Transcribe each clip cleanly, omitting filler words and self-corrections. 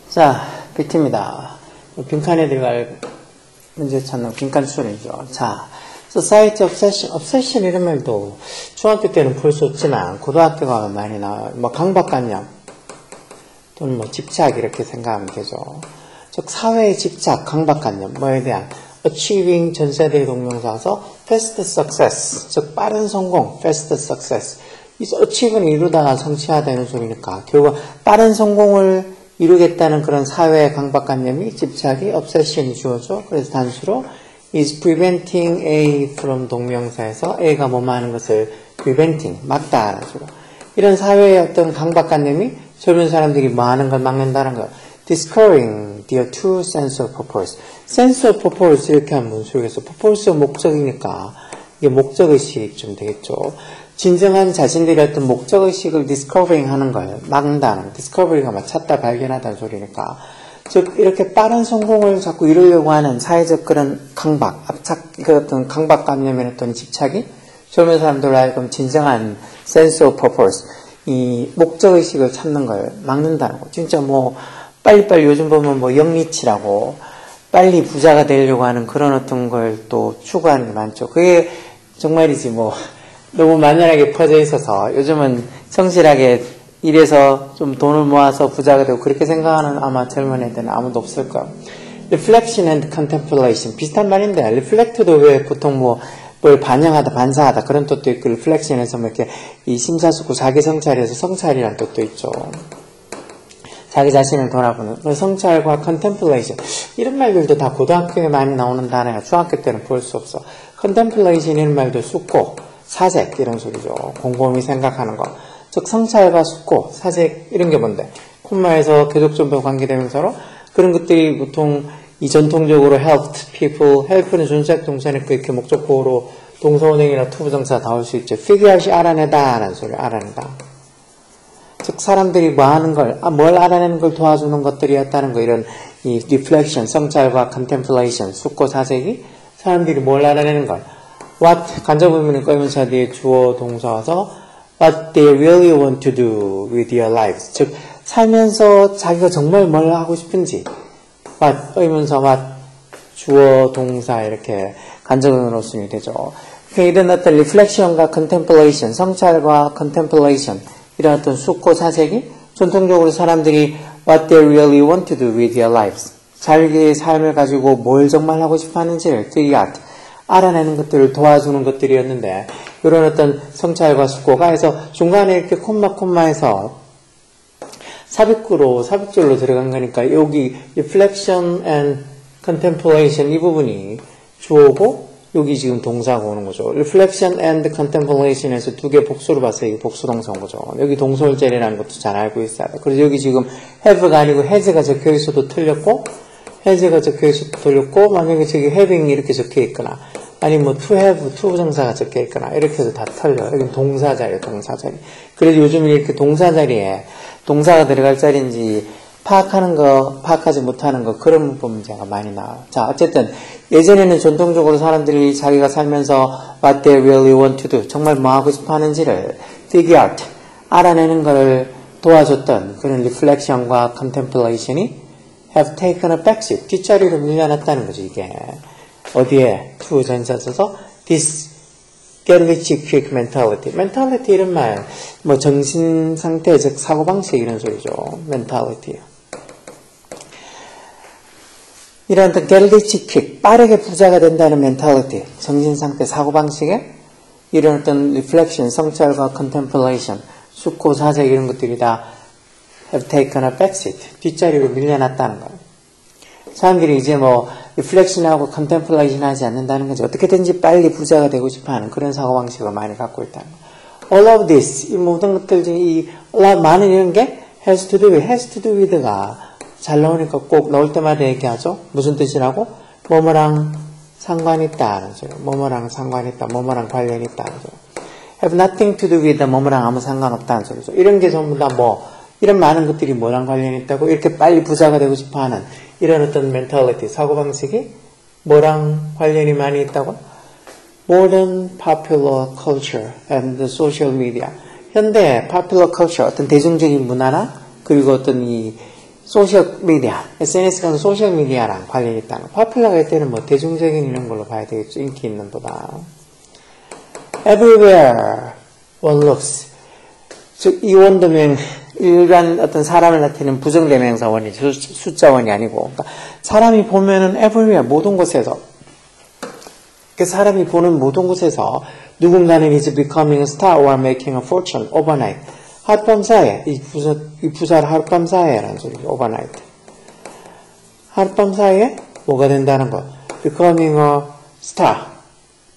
자, BT입니다. 빈칸에 들어갈 문제 찾는 빈칸 추론이죠. 자, society obsession, obsession 이런 말도 중학교 때는 볼 수 없지만 고등학교 가면 많이 나와요. 뭐 강박관념 또는 뭐 집착 이렇게 생각하면 되죠. 즉 사회의 집착, 강박관념 뭐에 대한 achieving 전세대의 동명사서 fast success, 즉 빠른 성공, fast success. 이 achieve는 이루다가 성취하다는 소리니까 결국 빠른 성공을 이루겠다는 그런 사회의 강박관념이 집착이 obsession이 주어져. 그래서 단수로 is preventing A from 동명사에서 A가 뭐뭐 하는 것을 preventing, 막다. 이런 사회의 어떤 강박관념이 젊은 사람들이 뭐 하는 걸 막는다는 거. discovering their true sense of purpose. sense of purpose 이렇게 하면 무슨 소리겠어? purpose가 목적이니까 이게 목적의식 좀 되겠죠. 진정한 자신들의 어떤 목적의식을 discovering 하는 걸 막는다는, discovery가 막 찾다 발견하다는 소리니까. 즉, 이렇게 빠른 성공을 자꾸 이루려고 하는 사회적 그런 강박, 압착, 그 어떤 강박관념이나 어떤 집착이 젊은 사람들로 하여금 진정한 sense of purpose, 이 목적의식을 찾는 걸 막는다는 거. 진짜 뭐, 빨리빨리 요즘 보면 뭐 영리치라고 빨리 부자가 되려고 하는 그런 어떤 걸 또 추구하는 게 많죠. 그게 정말이지 뭐, 너무 만연하게 퍼져 있어서 요즘은 성실하게 일해서 좀 돈을 모아서 부자가 되고 그렇게 생각하는 아마 젊은 애들은 아무도 없을 거예요. Reflection and contemplation 비슷한 말인데 reflect도 왜 보통 뭐 뭘 반영하다 반사하다 그런 뜻도 있고 reflection에서 뭐 이렇게 이 심사숙고 자기 성찰에서 성찰이라는 뜻도 있죠. 자기 자신을 돌아보는 성찰과 contemplation 이런 말들도 다 고등학교에 많이 나오는 단어야. 중학교 때는 볼 수 없어. contemplation 이런 말도 숙고 사색 이런 소리죠. 곰곰이 생각하는 거. 즉 성찰과 숙고, 사색 이런 게 뭔데? 콤마에서 계속전부 관계대명사로 그런 것들이 보통 이 전통적으로 helped people, help는 존재적 동사니까 이렇게 목적보호로 동사원형이나 투부정사 나올 수 있죠. figure out이 알아내다 라는 소리, 알아내다. 즉 사람들이 뭐 하는 걸, 뭘 알아내는 걸 도와주는 것들이었다는 거. 이런 이 reflection, 성찰과 contemplation, 숙고, 사색이 사람들이 뭘 알아내는 걸. what 간접의문을 꺼면서 뒤에 주어 동사 와서 what they really want to do with their lives. 즉 살면서 자기가 정말 뭘 하고 싶은지 what 의문사 what 주어 동사 이렇게 간접의문으로 쓰면 되죠. 그러니까 이런 어떤 reflection과 contemplation, 성찰과 contemplation 이런 어떤 숙고 사색이 전통적으로 사람들이 what they really want to do with their lives. 자기의 삶을 가지고 뭘 정말 하고 싶어 하는지를 figure out 알아내는 것들을 도와주는 것들이었는데 이런 어떤 성찰과 숙고가 해서 중간에 이렇게 콤마에서 삽입줄로 들어간 거니까 여기 reflection and contemplation 이 부분이 주어고 여기 지금 동사가 오는 거죠. reflection and contemplation에서 두 개 복수로 봐서 이게 복수 동사 온 거죠. 여기 동서울절이라는 것도 잘 알고 있어야 돼. 그래서 여기 지금 have가 아니고 has가 적혀 있어도 틀렸고 has가 적혀 있어도 틀렸고 만약에 저기 having 이렇게 적혀 있거나 아니면 뭐 to have, to 부정사가 적혀 있거나 이렇게 해서 다 틀려. 여기는 동사 자리예요, 동사 자리. 그래서 요즘 이렇게 동사 자리에 동사가 들어갈 자리인지 파악하지 못하는 거 그런 문법 문제가 많이 나와요. 자, 어쨌든 예전에는 전통적으로 사람들이 자기가 살면서 what they really want to do 정말 뭐 하고 싶어 하는지를 figure out 알아내는 걸 도와줬던 그런 reflection과 contemplation이 have taken a backseat 뒷자리로 밀려났다는 거죠. 이게 어디에 to 전사 써서 this Galilee quick mentality. mentality 이런 말, 뭐 정신 상태, 즉 사고방식 이런 소리죠. mentality. 이런 어떤 Galilee quick, 빠르게 부자가 된다는 mentality, 정신 상태, 사고방식에 이런 어떤 reflection, 성찰과 contemplation, 숙고, 사색 이런 것들이 다 have taken a backseat, 뒷자리로 밀려났다는 거예요. 사람들이 이제 뭐 reflection하고 contemplation 하지 않는다는 거죠. 어떻게든지 빨리 부자가 되고 싶어하는 그런 사고방식을 많이 갖고 있다는 거. All of this, 이 모든 것들 중에 이 많은 이런 게 has to do with가 잘 나오니까 꼭 나올 때마다 얘기하죠. 무슨 뜻이라고? 뭐뭐랑 상관이 있다는 소리. 뭐뭐랑 상관이 있다. 뭐뭐랑 관련이 있다는 소리. have nothing to do with 뭐뭐랑 아무 상관없다는 소리죠. 이런 게 전부 다 뭐 이런 많은 것들이 뭐랑 관련이 있다고 이렇게 빨리 부자가 되고 싶어하는 이런 어떤 멘탈리티, 사고방식이 뭐랑 관련이 많이 있다고? modern popular culture and the social media. 현대 popular culture, 어떤 대중적인 문화나 그리고 어떤 이 소셜 미디어, SNS가 소셜 미디어랑 관련이 있다는 거. popular가 할 때는 뭐 대중적인 이런 걸로 봐야 되겠죠. 인기 있는 보다. everywhere one looks. 즉, 이 원도면 일반 어떤 사람을 나타내는 부정대명사원이 숫자원이 아니고, 그러니까 사람이 보면은 everywhere 모든 곳에서, 그 사람이 보는 모든 곳에서 누군가는 is becoming a star or making a fortune overnight. 하룻밤 사이에, 이 부사를 하룻밤 사이에라는 소리죠. overnight. 하룻밤 사이에 뭐가 된다는 거. becoming a star.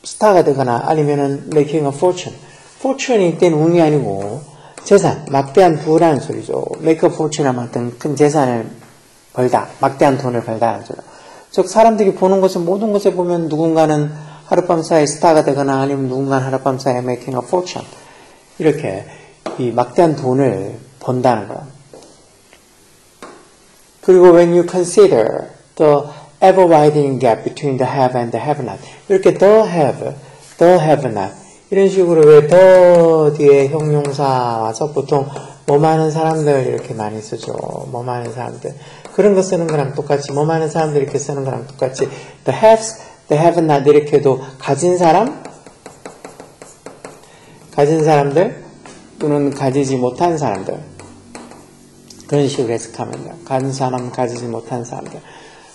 스타가 되거나 아니면은 making a fortune. fortune이 이때는 운이 아니고 재산, 막대한 부라는 소리죠. make a fortune 하면 어떤 큰 재산을 벌다, 막대한 돈을 벌다는 소리죠. 즉 사람들이 보는 곳에 모든 곳에 보면 누군가는 하룻밤 사이에 스타가 되거나 아니면 누군가는 하룻밤 사이에 making a fortune. 이렇게 이 막대한 돈을 번다는 거야. 그리고 when you consider the ever-widening gap between the have and the have not. 이렇게 the have not. 이런 식으로 왜 더 뒤에 형용사 와서 보통 뭐 많은 사람들 이렇게 많이 쓰죠. 뭐 많은 사람들. 그런 거 쓰는 거랑 똑같이 뭐 많은 사람들 이렇게 쓰는 거랑 똑같이 the haves, the have not 이렇게 해도 가진 사람들 또는 가지지 못한 사람들 그런 식으로 해석하면 돼요. 가진 사람, 가지지 못한 사람들.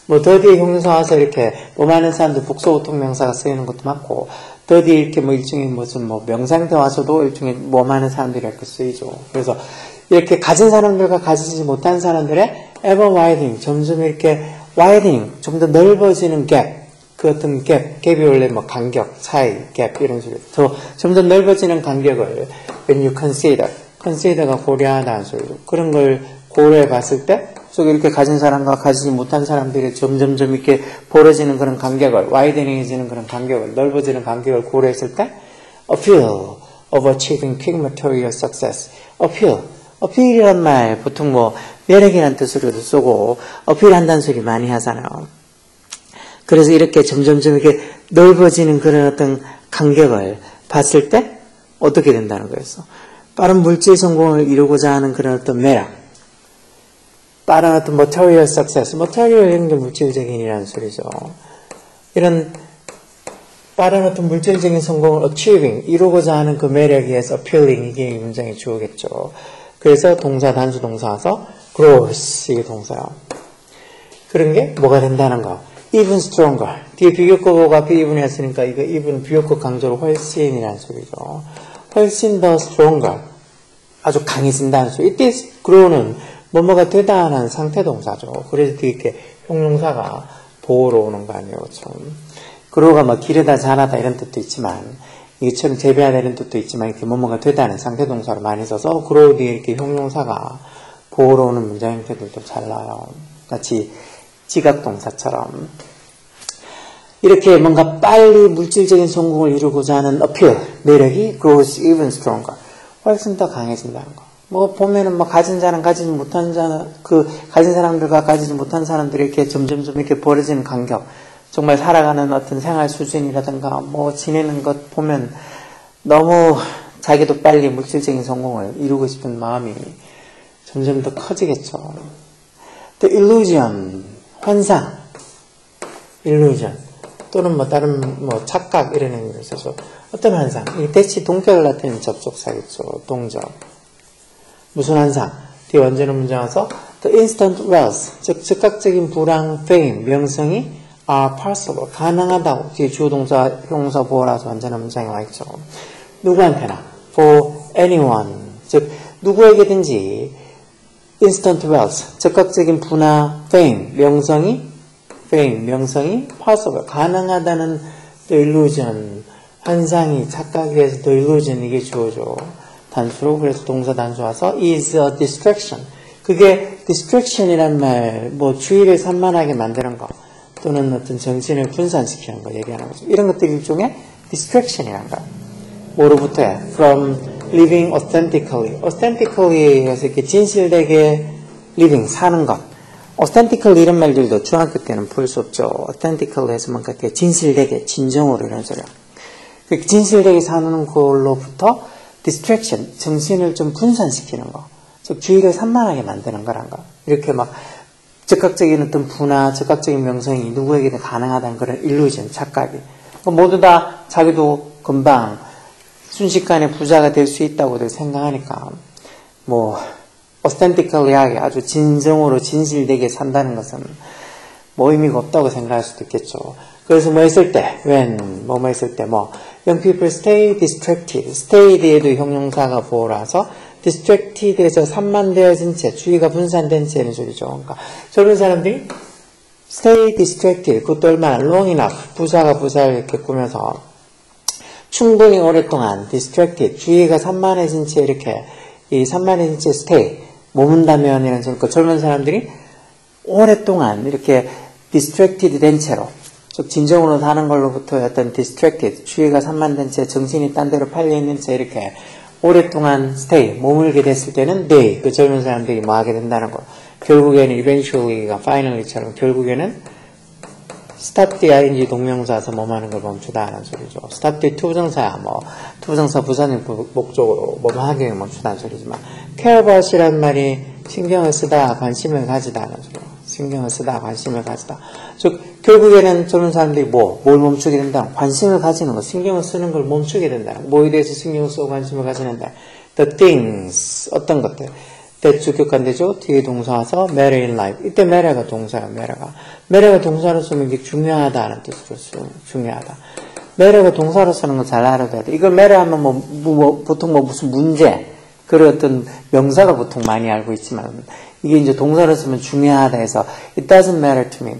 뭐 더 뒤에 형용사 와서 이렇게 뭐 많은 사람들 복수보통명사가 쓰이는 것도 맞고 더 뒤에 이렇게 뭐 일종의 무슨 뭐 명상태 와서도 일종의 뭐 많은 사람들이 이렇게 쓰이죠. 그래서 이렇게 가진 사람들과 가지지 못한 사람들의 ever widening 점점 이렇게 widening 좀 더 넓어지는 갭 그 어떤 갭이 원래 뭐 간격, 차이, 갭 이런 식으로 더 점점 넓어지는 간격을 when you consider가 고려하다는 소리죠. 그런 걸 고려해 봤을 때 속에 이렇게 가진 사람과 가지지 못한 사람들이 점점점 이렇게 벌어지는 그런 간격을 widening해지는 그런 간격을 넓어지는 간격을 고려했을 때 appeal of achieving quick material success. appeal이란 말 보통 뭐 매력이라는 뜻으로도 쓰고 appeal한다는 소리 많이 하잖아요. 그래서 이렇게 점점점 이렇게 넓어지는 그런 어떤 간격을 봤을 때 어떻게 된다는 거였어. 빠른 물질 성공을 이루고자 하는 그런 어떤 매력. 빠른 어떤 material success. material 이런 게 물질적인이라는 소리죠. 이런 빠른 어떤 물질적인 성공을 achieving, 이루고자 하는 그 매력에 의해서 appealing, 이게 문장의 주어겠죠. 그래서 동사, 단수 동사 와서 grows, 이게 동사야. 그런 게 뭐가 된다는 거. even stronger. 뒤에 비교급 앞에 even이 했으니까 이거 even 비교급 강조로 훨씬이라는 소리죠. 훨씬 더 stronger. 아주 강해진다는 소리. 이때 grow는 뭐뭐가 되다는 상태 동사죠. 그래서 이렇게 형용사가 보호로 오는 거 아니에요. 그렇죠? grow가 뭐 기르다, 자라다 이런 뜻도 있지만 이처럼 재배하다 이런 뜻도 있지만 이렇게 뭐뭐가 되다는 상태 동사로 많이 써서 grow 뒤에 이렇게 형용사가 보호로 오는 문장 형태들도 잘 나와요. 같이 지각 동사처럼 이렇게 뭔가 빨리 물질적인 성공을 이루고자 하는 appeal, 매력이 grows even stronger. 훨씬 더 강해진다는 거. 뭐 보면은 뭐 가진 자는 가지지 못한 자, 그 가진 사람들과 가지지 못한 사람들이 이렇게 점점점 이렇게 벌어지는 간격. 정말 살아가는 어떤 생활 수준이라든가 뭐 지내는 것 보면 너무 자기도 빨리 물질적인 성공을 이루고 싶은 마음이 점점 더 커지겠죠. The illusion, 환상, illusion 또는 뭐 다른 뭐 착각 이런 의미로 써서 어떤 환상? 이 대치 동격을 나타내는 접속사겠죠. 동적. 무슨 환상? 뒤에 완전한 문장 와서 the instant wealth, 즉 즉각적인 부랑, fame, 명성이 are possible, 가능하다고 뒤에 주어 동사, 형용사 보호라서 완전한 문장이 와 있죠. 누구한테나 for anyone, 즉 누구에게든지 instant wealth, 즉각적인 부나 fame, 명성이 possible, 가능하다는 the illusion, 환상이 착각에 의해서 the illusion 이게 주어죠. 단수로. 그래서 동사 단수 와서 is a distraction. 그게 distraction이란 말, 뭐 주의를 산만하게 만드는 거 또는 어떤 정신을 분산시키는 거 얘기하는 거죠. 이런 것들이 일종의 distraction이란 거. 뭐로부터야? From living authentically. authentically 해서 이렇게 진실되게 living, 사는 것. authentically 이런 말들도 중학교 때는 볼 수 없죠. authentically 해서 뭔가 이렇게 진실되게, 진정으로 이런 소리야. 그 진실되게 사는 걸로부터 distraction, 정신을 좀 분산시키는 거. 즉, 주의를 산만하게 만드는 거란 거. 이렇게 막 즉각적인 어떤 부나 즉각적인 명성이 누구에게든 가능하다는 그런 illusion, 착각이. 모두 다 자기도 금방 순식간에 부자가 될 수 있다고들 생각하니까, authentically하게 아주 진정으로 진실되게 산다는 것은 의미가 없다고 생각할 수도 있겠죠. 그래서 했을 때, 했을 때, young people stay distracted. stay 뒤에도 형용사가 보호라서, distracted에서 산만되어진 채, 주의가 분산된 채는 소리죠. 그러니까, 젊은 사람들이 stay distracted. 그것도 얼마나 long enough. 부자가 부자를 이렇게 꾸면서, 충분히 오랫동안 distracted. 주의가 산만해진 채 이렇게, 이 산만해진 채 stay. 머문다면 이런 그 젊은 사람들이 오랫동안 이렇게 distracted 된 채로, 즉 진정으로 사는 걸로부터 어떤 distracted, 주의가 산만된 채, 정신이 딴 데로 팔려있는 채 이렇게 오랫동안 stay, 머물게 됐을 때는 they, 그 젊은 사람들이 하게 된다는 거. 결국에는 eventually가 finally처럼 결국에는 stop the ing 동명사에서 하는 걸 멈추다 하는 소리죠. stop the 투부정사야, 투부정사 부사님 목적으로 하게 멈추다 하는 소리지만, care about이란 말이 신경을 쓰다, 관심을 가지다 하는 소리죠. 신경을 쓰다, 관심을 가지다. 즉, 결국에는 젊은 사람들이 뭘 멈추게 된다? 관심을 가지는 거, 신경을 쓰는 걸 멈추게 된다. 뭐에 대해서 신경을 쓰고 관심을 가지는다? The things, 어떤 것들. that 주격관되죠? 뒤에 동사 와서 matter in life. 이때 matter가 동사예요, matter가. matter가 동사로 쓰면 이게 중요하다는 뜻으로 쓰요. 중요하다. matter가 동사로 쓰는 거 잘 알아둬야 돼. 이걸 matter 하면 보통 무슨 문제, 그런 어떤 명사가 보통 많이 알고 있지만, 이게 이제 동사로 쓰면 중요하다 해서, it doesn't matter to me.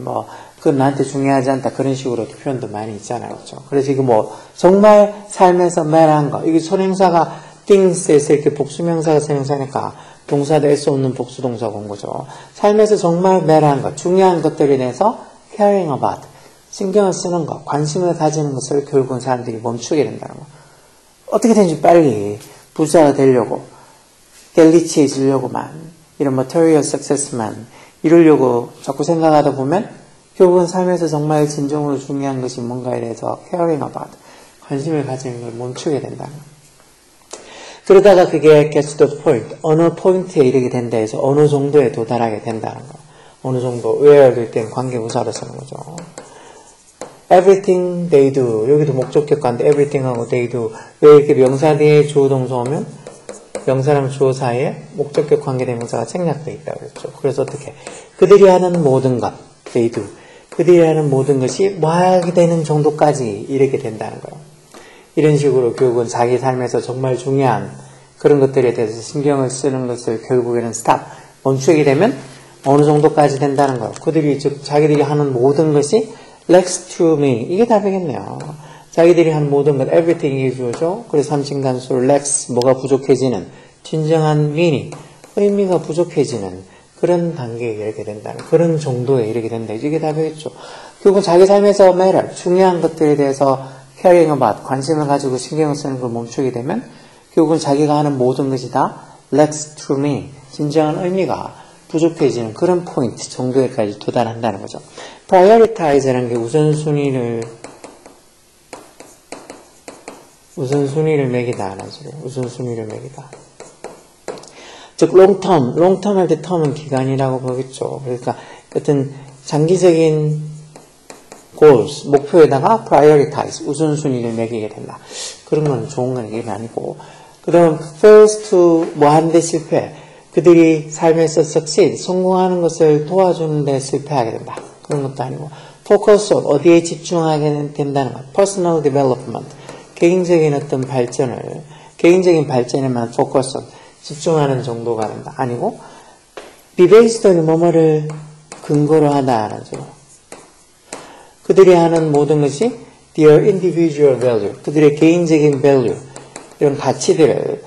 그건 나한테 중요하지 않다. 그런 식으로 표현도 많이 있잖아요. 그렇죠? 그래서 이거 정말 삶에서 matter한 거. 이게 선행사가 things에서 이렇게 복수명사가 선행사니까, 동사도 S 없는 복수동사가 온 거죠. 삶에서 정말 matter한 것, 중요한 것들에 대해서 caring about, 신경을 쓰는 것, 관심을 가지는 것을 결국은 사람들이 멈추게 된다는 거. 어떻게든지 빨리 부자가 되려고, 갤리치해지려고만, 이런 material success만 이루려고 자꾸 생각하다 보면 결국은 삶에서 정말 진정으로 중요한 것이 뭔가에 대해서 caring about, 관심을 가지는 걸 멈추게 된다는 거. 그러다가 그게 gets to the point, 어느 포인트에 이르게 된다 해서 어느 정도에 도달하게 된다는 거. 어느 정도, where일 때는 관계부사로 쓰는 거죠. everything they do, 여기도 목적격과인데 everything하고 they do. 왜 이렇게 명사 뒤에 주어 동사 오면 명사랑 주어 사이에 목적격 관계대명사가 생략되어 있다고 그랬죠. 그래서 어떻게? 그들이 하는 모든 것, they do. 그들이 하는 모든 것이 하게 되는 정도까지 이르게 된다는 거예요. 이런 식으로 결국은 자기 삶에서 정말 중요한 그런 것들에 대해서 신경을 쓰는 것을 결국에는 stop, 멈추게 되면 어느 정도까지 된다는 거예요. 그들이 즉 자기들이 하는 모든 것이 lacks to me, 이게 답이겠네요. 자기들이 하는 모든 것, everything이 주어죠. 그래서 삼진간수로 lacks, 뭐가 부족해지는, 진정한 meaning, 의미가 부족해지는 그런 단계에 이르게 된다는, 그런 정도에 이르게 된다. 이게 답이겠죠. 결국 자기 삶에서 matter, 중요한 것들에 대해서 caring about, 관심을 가지고 신경을 쓰는 걸 멈추게 되면 결국은 자기가 하는 모든 것이 다 lacks to me, 진정한 의미가 부족해지는 그런 포인트 정도에까지 도달한다는 거죠. prioritize라는 게 우선순위를 매기다 하는 소리예요. 우선순위를 매기다. 즉 long term 할 때 term은 기간이라고 보겠죠. 그러니까 어떤 장기적인 goals, 목표에다가 prioritize, 우선순위를 매기게 된다. 그런 건 좋은 건 이게 아니고. 그 다음, fails to 하는데 실패. 그들이 삶에서 succeed, 성공하는 것을 도와주는 데 실패하게 된다. 그런 것도 아니고. focus on, 어디에 집중하게 된다는 것. personal development, 개인적인 어떤 발전을, 개인적인 발전에만 focus on, 집중하는 정도가 된다. 아니고, be based on 뭐뭐를 근거로 하다라는 죠. 그들이 하는 모든 것이 their individual value, 그들의 개인적인 value, 이런 가치들을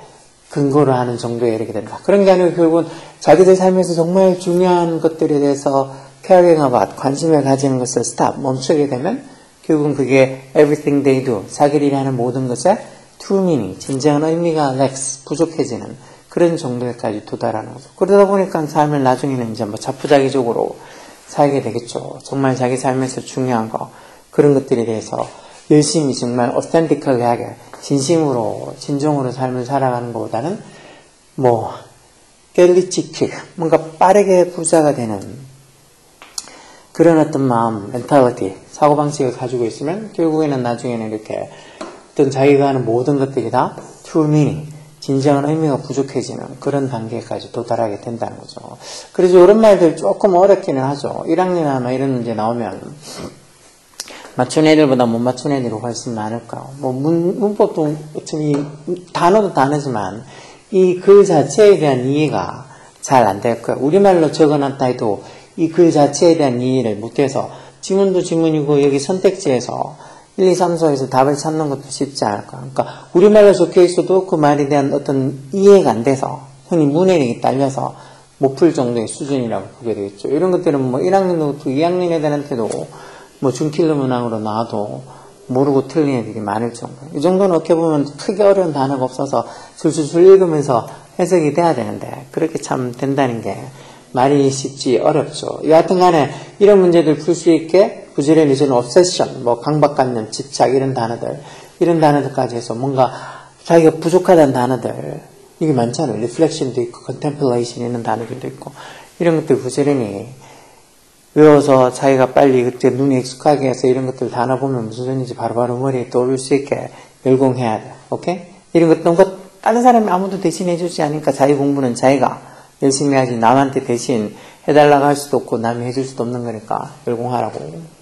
근거로 하는 정도에 이르게 된다. 그런 게 아니고 결국은 자기들 삶에서 정말 중요한 것들에 대해서 caring about, 관심을 가지는 것을 stop, 멈추게 되면 결국은 그게 everything they do, 자기들이 하는 모든 것에 true meaning, 진정한 의미가 lacks, 부족해지는 그런 정도에까지 도달하는 거죠. 그러다 보니까 삶을 나중에는 이제 자포자기적으로 살게 되겠죠. 정말 자기 삶에서 중요한 거, 그런 것들에 대해서 열심히 정말 authentically하게 진심으로 진정으로 삶을 살아가는 것보다는 뭐 깰리치키 뭔가 빠르게 부자가 되는 그런 어떤 마음, 멘탈리티, 사고방식을 가지고 있으면 결국에는 나중에는 이렇게 어떤 자기가 하는 모든 것들이 다 true meaning, 진정한 의미가 부족해지는 그런 단계까지 도달하게 된다는 거죠. 그래서 이런 말들 조금 어렵기는 하죠. 1학년이나 이런 문제 나오면 맞춘 애들보다 못 맞춘 애들이 훨씬 많을까. 뭐 문법도 이 단어도 단어지만 이 글 자체에 대한 이해가 잘 안 될 거예요. 우리말로 적어놨다 해도 이 글 자체에 대한 이해를 못해서 지문도 지문이고 여기 선택지에서 1, 2, 3, 4에서 답을 찾는 것도 쉽지 않을 거야. 그러니까 우리말로 적혀 있어도 그 말에 대한 어떤 이해가 안 돼서 흔히 문해력이 딸려서 못 풀 정도의 수준이라고 보게 되겠죠. 이런 것들은 뭐 1학년부터 2학년 애들한테도 뭐 중킬러 문항으로 나와도 모르고 틀린 애들이 많을 정도. 이 정도는 어떻게 보면 크게 어려운 단어가 없어서 술술술 읽으면서 해석이 돼야 되는데 그렇게 참 된다는 게 말이 쉽지 어렵죠. 여하튼 간에 이런 문제들 풀 수 있게 부지런히 저는 obsession, 뭐 강박관념, 집착 이런 단어들까지 해서 뭔가 자기가 부족하다는 단어들 이게 많잖아요. reflection도 있고 contemplation 이런 단어들도 있고 이런 것들 부지런히 외워서 자기가 빨리 그때 눈에 익숙하게 해서 이런 것들 단어 보면 무슨 소리인지 바로바로 머리에 떠오를 수 있게 열공해야 돼. 오케이? 이런 것 다른 사람이 아무도 대신해 주지 않으니까 자기 공부는 자기가 열심히 하지 남한테 대신 해달라고 할 수도 없고 남이 해줄 수도 없는 거니까 열공하라고.